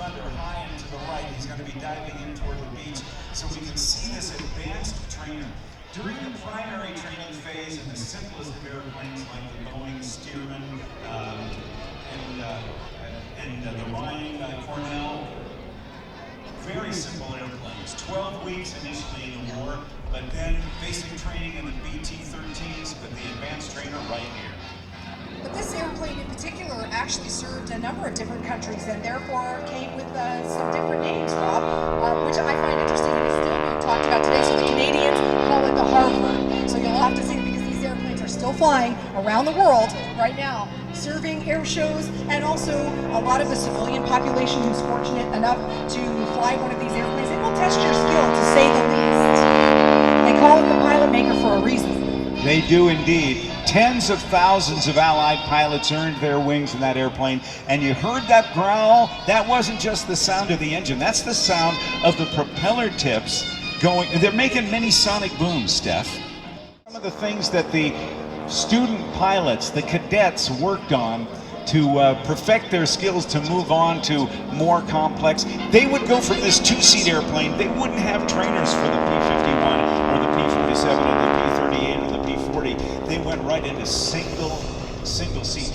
thunder high and to the right. He's going to be diving in toward the beach. So we can see this advanced trainer. During the primary training phase in the simplest of airplanes like the Boeing Stearman and the Ryan Cornell, very simple airplanes. 12 weeks initially in the war, but then basic training in the BT-13s, but the advanced trainer right here. But this airplane in particular actually served a number of different countries and therefore came with some different names, Rob, which I find interesting and is still being talked about today. So the Canadians call it the Harvard. So you'll have to see it because these airplanes are still flying around the world right now, serving air shows, and also a lot of the civilian population who's fortunate enough to fly one of these airplanes. It will test your skill, to say the least. They call it the pilot maker for a reason. They do indeed. Tens of thousands of Allied pilots earned their wings in that airplane, and you heard that growl? That wasn't just the sound of the engine, that's the sound of the propeller tips going. They're making many sonic booms, Steph. Some of the things that the student pilots, the cadets, worked on to perfect their skills to move on to more complex. They would go from this two-seat airplane, they wouldn't have trainers for the P-51 or the P-47 or the P-38 or the P-40. They went right into single-seat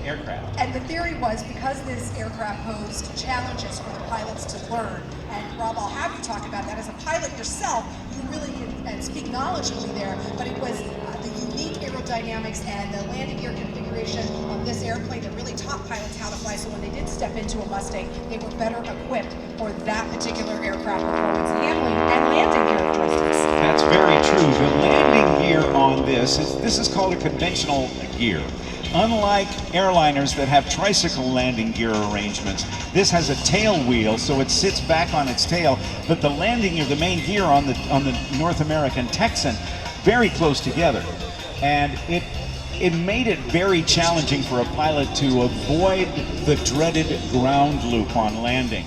aircraft. And the theory was because this aircraft posed challenges for the pilots to learn, and Rob, I'll have you talk about that as a pilot yourself, you really can speak knowledgeably there, but it was the unique aerodynamics and the landing gear configuration of this airplane that really taught pilots how to fly, so when they did step into a Mustang, they were better equipped for that particular aircraft performance handling and landing characteristics. That's very true. The landing gear on this is called a conventional gear. Unlike airliners that have tricycle landing gear arrangements, this has a tail wheel, so it sits back on its tail, but the landing gear, the main gear on the North American Texan, very close together. And it made it very challenging for a pilot to avoid the dreaded ground loop on landing.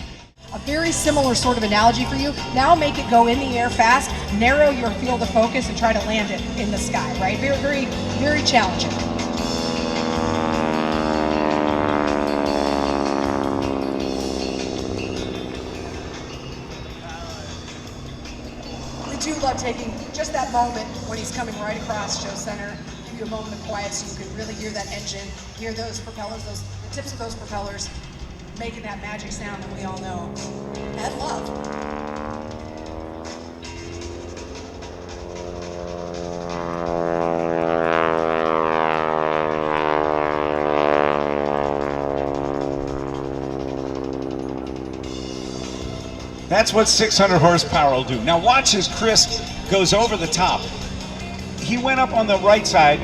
A very similar sort of analogy for you. Now make it go in the air fast, narrow your field of focus, and try to land it in the sky, right? Very, very, very challenging. We do love taking just that moment when he's coming right across Show Center. Give you a moment of quiet so you can really hear that engine, hear those propellers, the tips of those propellers, making that magic sound that we all know and love. That's what 600 horsepower will do. Now watch as Chris goes over the top. He went up on the right side,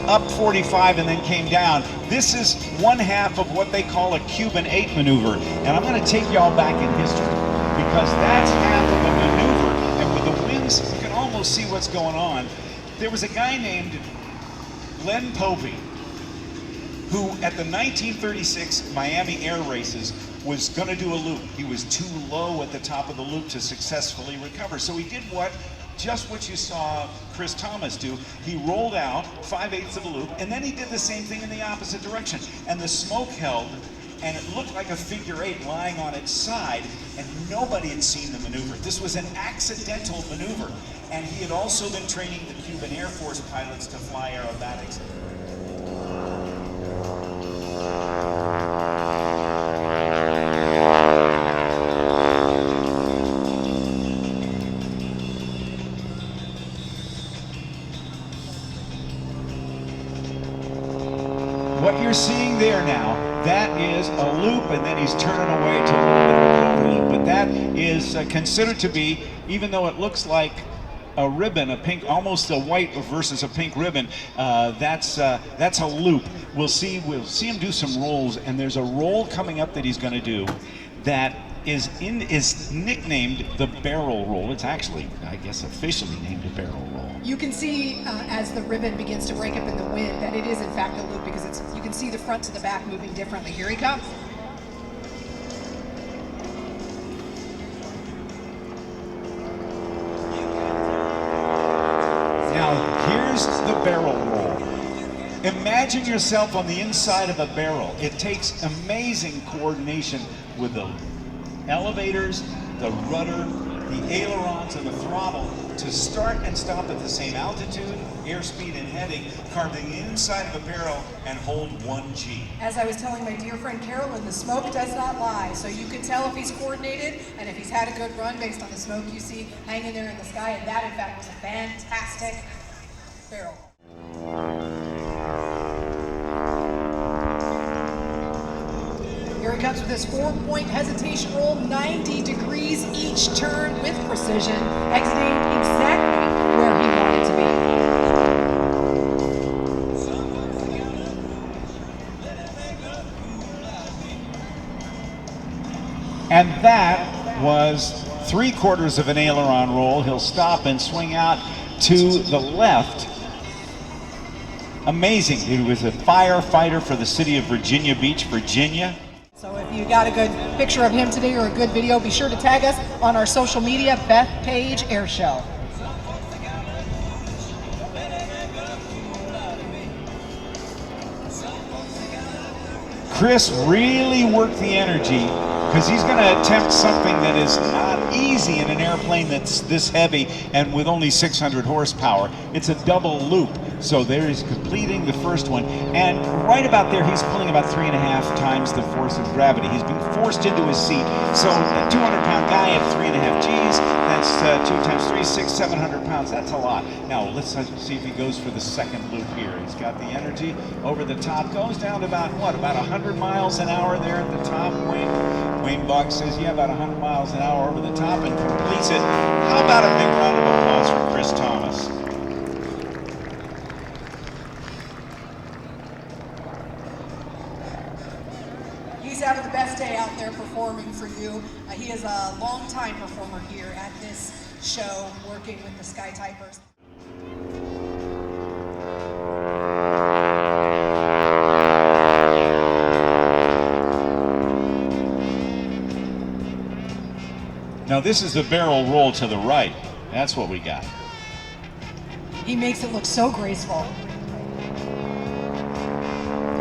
up 45 and then came down. This is one half of what they call a Cuban 8 maneuver. And I'm going to take y'all back in history because that's half of a maneuver. And with the winds, you can almost see what's going on. There was a guy named Len Povey who at the 1936 Miami Air Races was going to do a loop. He was too low at the top of the loop to successfully recover. So he did just what you saw Chris Thomas do. He rolled out 5/8 of a loop, and then he did the same thing in the opposite direction. And the smoke held, and it looked like a figure 8 lying on its side, and nobody had seen the maneuver. This was an accidental maneuver. And he had also been training the Cuban Air Force pilots to fly aerobatics. What you're seeing there now, that is a loop, and then he's turning away to a little bit of a loop. But that is considered to be, even though it looks like a ribbon, a pink, almost a white versus a pink ribbon, that's a loop. We'll see him do some rolls, and there's a roll coming up that he's going to do that is nicknamed the barrel roll. It's actually, I guess, officially named a barrel roll. You can see as the ribbon begins to break up in the wind that it is in fact a loop because you can see the front to the back moving differently. Here he comes. Now here's the barrel roll. Imagine yourself on the inside of a barrel. It takes amazing coordination with the elevators, the rudder, the ailerons, and the throttle to start and stop at the same altitude, airspeed, and heading, carving the inside of the barrel and hold 1G. As I was telling my dear friend Carolyn, the smoke does not lie, so you can tell if he's coordinated and if he's had a good run based on the smoke you see hanging there in the sky, and that in fact was a fantastic barrel. Here he comes with his 4-point hesitation roll, 90 degrees each turn with precision, exiting exactly where he wanted to be. And that was 3/4 of an aileron roll. He'll stop and swing out to the left. Amazing. He was a firefighter for the city of Virginia Beach, Virginia. So if you got a good picture of him today or a good video, be sure to tag us on our social media, Bethpage Air Show. Chris really worked the energy because he's going to attempt something that is not easy in an airplane that's this heavy and with only 600 horsepower. It's a double loop. So there he's completing the first one, and right about there he's pulling about 3.5 times the force of gravity. He's been forced into his seat. So a 200-pound guy at 3.5 G's, that's 2 times 3, 600, 700 pounds. That's a lot. Now let's see if he goes for the second loop here. He's got the energy over the top, goes down to about 100 miles an hour there at the top. Wayne Bogg says, yeah, about 100 miles an hour over the top, and completes it. How about a big round of applause for Chris Thomas? He's having the best day out there performing for you. He is a long-time performer here at this show, working with the Skytypers. Now this is the barrel roll to the right. That's what we got. He makes it look so graceful.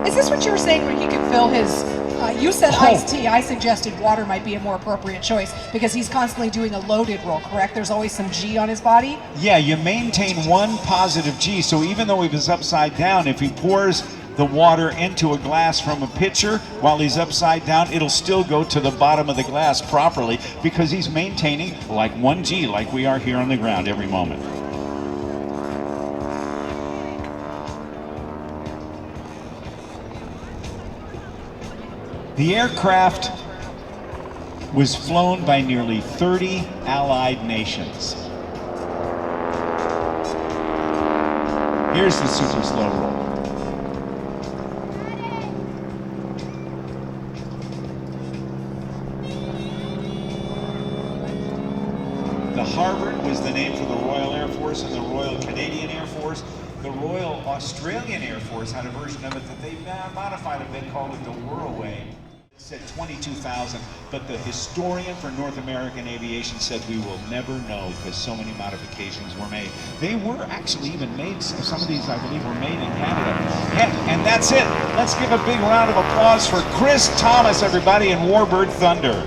Is this what you were saying when he could fill his, you said iced tea, I suggested water might be a more appropriate choice because he's constantly doing a loaded roll, correct? There's always some G on his body? Yeah, you maintain 1 positive G, so even though he was upside down, if he pours the water into a glass from a pitcher while he's upside down, it'll still go to the bottom of the glass properly because he's maintaining like 1G, like we are here on the ground every moment. The aircraft was flown by nearly 30 allied nations. Here's the super slow roll. The Harvard was the name for the Royal Air Force and the Royal Canadian Air Force. The Royal Australian Air Force had a version of it that they modified a bit, called it the Whirlwind. It said 22,000, but the historian for North American aviation said we will never know because so many modifications were made. They were actually even made, some of these I believe were made in Canada. And that's it. Let's give a big round of applause for Chris Thomas, everybody, in Warbird Thunder.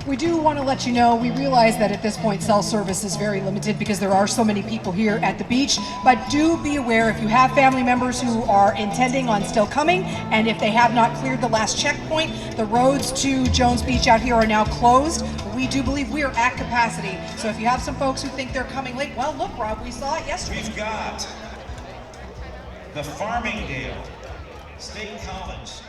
We do want to let you know, we realize that at this point cell service is very limited because there are so many people here at the beach, but do be aware if you have family members who are intending on still coming, and if they have not cleared the last checkpoint, the roads to Jones Beach out here are now closed. We do believe we are at capacity, so if you have some folks who think they're coming late, well look Rob, we saw it yesterday. We've got the Farmingdale State College